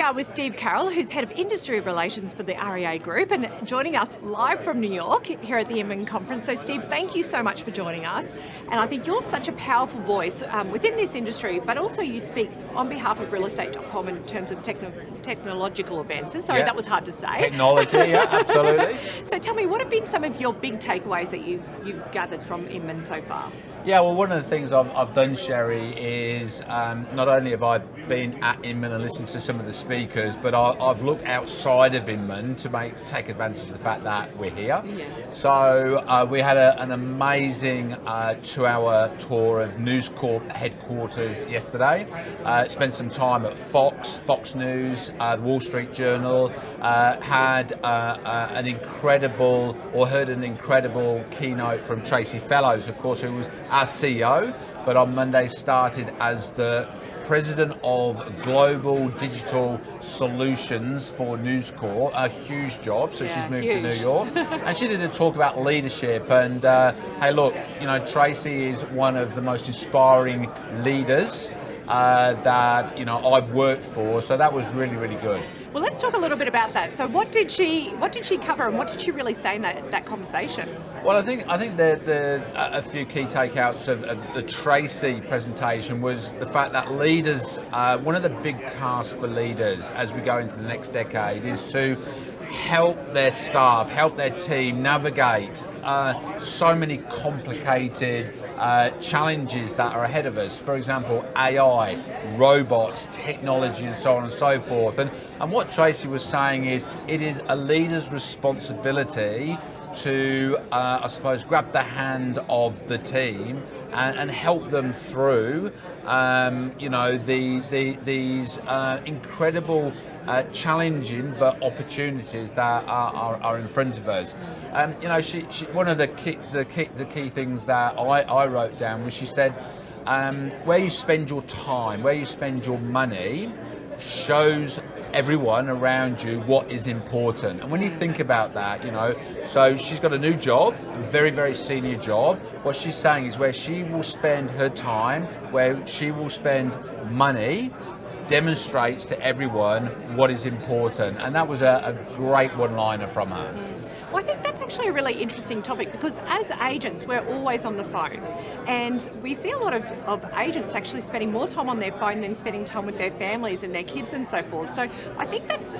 are with Steve Carroll, who's Head of Industry Relations for the REA Group, and joining us live from New York here at the Inman Conference. So Steve, thank you so much for joining us. And I think you're such a powerful voice within this industry, but also you speak on behalf of realestate.com in terms of technological advances. Sorry, that was hard to say. Technology, yeah, absolutely. So tell me, what have been some of your big takeaways that you've gathered from Inman so far? Yeah, well, one of the things I've done, Sherry, is not only have I been at Inman and listened to some of the speakers, but I've looked outside of Inman to take advantage of the fact that we're here. Yeah. So we had an amazing 2-hour tour of News Corp headquarters yesterday. Spent some time at Fox News, the Wall Street Journal, heard an incredible keynote from Tracy Fellows, of course, who was our CEO, but on Monday started as the President of Global Digital Solutions for News Corp, a huge job. So she's moved to New York, and she did a talk about leadership. And hey, look, Tracy is one of the most inspiring leaders that I've worked for. So that was really, really good. Well, let's talk a little bit about that. So what did she cover, and what did she really say in that conversation? Well, I think a few key takeouts of the Tracy presentation was the fact that leaders, one of the big tasks for leaders as we go into the next decade is to help their staff, help their team navigate so many complicated challenges that are ahead of us. For example, AI, robots, technology, and so on and so forth. And what Tracy was saying is it is a leader's responsibility to, I suppose, grab the hand of the team and help them through, these incredible, challenging but opportunities that are in front of us. One of the key things that I wrote down was she said, where you spend your time, where you spend your money, shows everyone around you what is important. And when you think about that, so she's got a new job, a very, very senior job. What she's saying is where she will spend her time, where she will spend money, demonstrates to everyone what is important. And that was a great one-liner from her. Well, I think that's actually a really interesting topic, because as agents, we're always on the phone, and we see a lot of agents actually spending more time on their phone than spending time with their families and their kids and so forth. So I think that's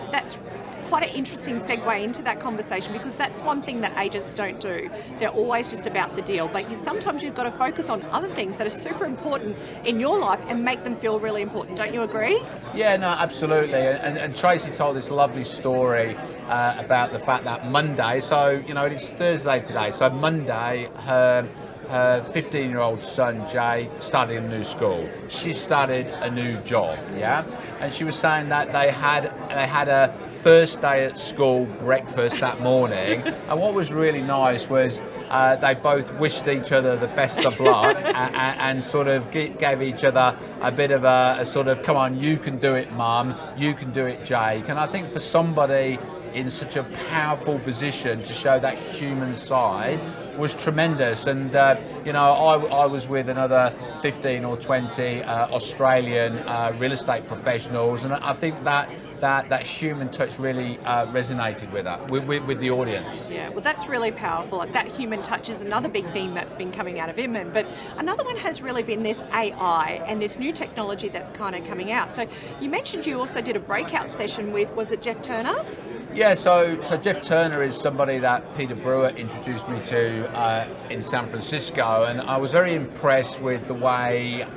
quite an interesting segue into that conversation, because that's one thing that agents don't do. They're always just about the deal, but sometimes you've got to focus on other things that are super important in your life and make them feel really important. Don't you agree? Yeah, no, absolutely. And Tracy told this lovely story about the fact that Monday, so it's Thursday today, so Monday her 15-year-old son Jay started a new school. She started a new job, and she was saying that they had a first day at school breakfast that morning, and what was really nice was they both wished each other the best of luck and sort of gave each other a bit of a sort of, come on, you can do it, Mum, you can do it, Jake. And I think for somebody in such a powerful position to show that human side was tremendous. And I was with another 15 or 20 Australian real estate professionals, and I think that human touch really resonated with the audience. Yeah, well, that's really powerful. That human touch is another big theme that's been coming out of Inman, but another one has really been this AI and this new technology that's kind of coming out. So you mentioned you also did a breakout session with, was it Jeff Turner? Yeah, so Jeff Turner is somebody that Peter Brewer introduced me to in San Francisco, and I was very impressed with the way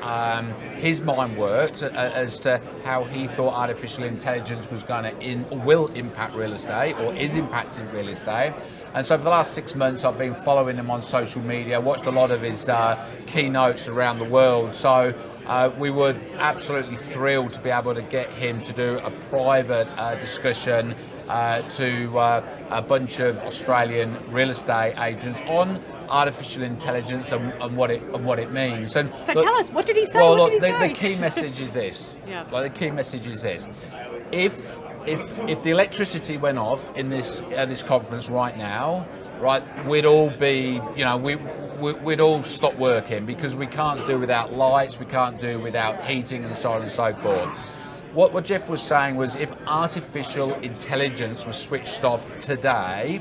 his mind worked as to how he thought artificial intelligence was will impact real estate, or is impacting real estate. And so for the last 6 months, I've been following him on social media, watched a lot of his keynotes around the world. So we were absolutely thrilled to be able to get him to do a private discussion to a bunch of Australian real estate agents on artificial intelligence and what it means. And so tell us, what did he say? Well, the key message is this. The key message is this: if the electricity went off in this conference right now, we'd all be, we'd all stop working, because we can't do without lights, we can't do without heating, and so on and so forth. what Jeff was saying was if artificial intelligence was switched off today,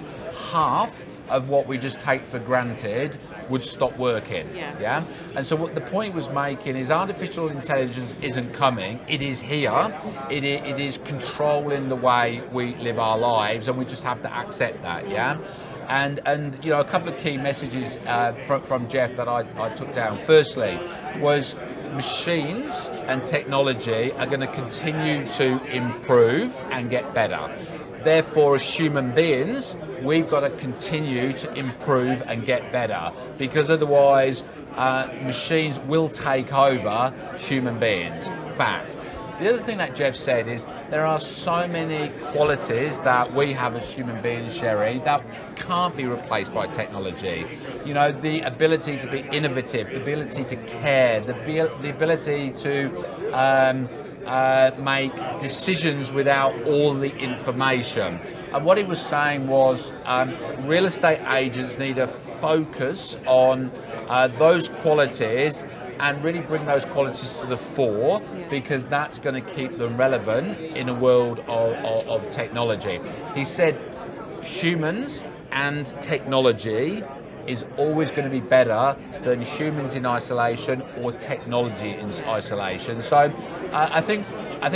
half of what we just take for granted would stop working. Yeah. And so what the point was making is artificial intelligence isn't coming, it is here. It is controlling the way we live our lives, and we just have to accept that. Yeah. And you know, a couple of key messages from Jeff that I took down. Firstly was machines and technology are going to continue to improve and get better. Therefore, as human beings, we've got to continue to improve and get better, because otherwise machines will take over human beings. Fact. The other thing that Jeff said is there are so many qualities that we have as human beings, Sherry, that can't be replaced by technology. You know, the ability to be innovative, the ability to care, the ability to make decisions without all the information. And what he was saying was real estate agents need to focus on those qualities and really bring those qualities to the fore, because that's going to keep them relevant in a world of technology. He said humans and technology is always going to be better than humans in isolation or technology in isolation. So I think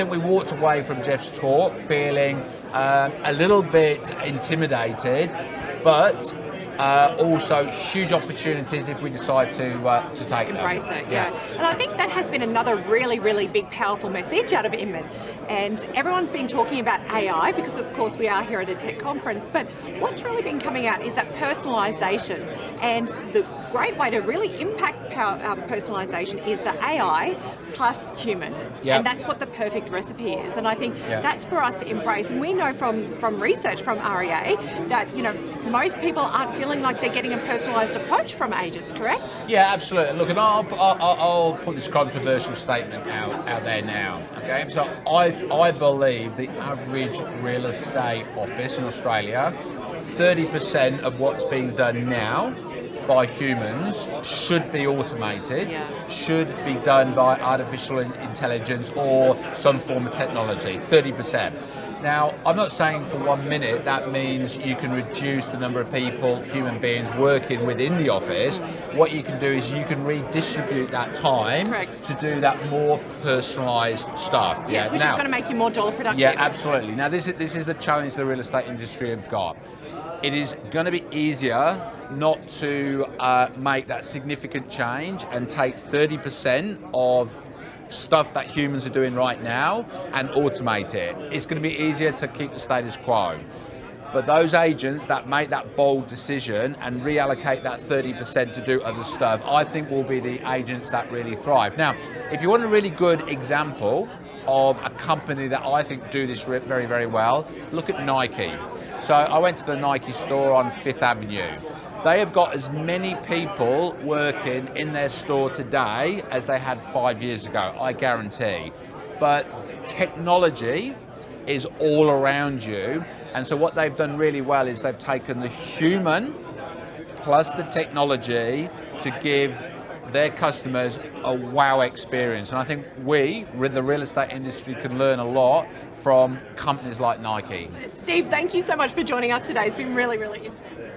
we walked away from Jeff's talk feeling a little bit intimidated, but also huge opportunities if we decide to take them. Embrace it, yeah. And I think that has been another really, really big, powerful message out of Inman. And everyone's been talking about AI because, of course, we are here at a tech conference. But what's really been coming out is that personalisation. And the great way to really impact personalisation is the AI plus human. Yep. And that's what the perfect recipe is. And I think that's for us to embrace. And we know from research from REA that, you know, most people aren't feeling like they're getting a personalised approach from agents, correct? Yeah, absolutely. Look, and I'll put this controversial statement out there now. Okay, so I believe the average real estate office in Australia, 30% of what's being done now by humans should be automated, should be done by artificial intelligence or some form of technology, 30%. Now, I'm not saying for 1 minute that means you can reduce the number of people, human beings, working within the office. What you can do is you can redistribute that time to do that more personalised stuff. Yes, which is going to make you more dollar productive. Yeah, absolutely. Now, this is the challenge the real estate industry have got. It is going to be easier not to make that significant change and take 30% of stuff that humans are doing right now and automate it. It's going to be easier to keep the status quo. But those agents that make that bold decision and reallocate that 30% to do other stuff, I think will be the agents that really thrive. Now, if you want a really good example of a company that I think do this very, very well, look at Nike. So I went to the Nike store on 5th Avenue. They have got as many people working in their store today as they had 5 years ago, I guarantee. But technology is all around you. And so what they've done really well is they've taken the human plus the technology to give their customers a wow experience. And I think we, the real estate industry, can learn a lot from companies like Nike. Steve, thank you so much for joining us today. It's been really, really interesting.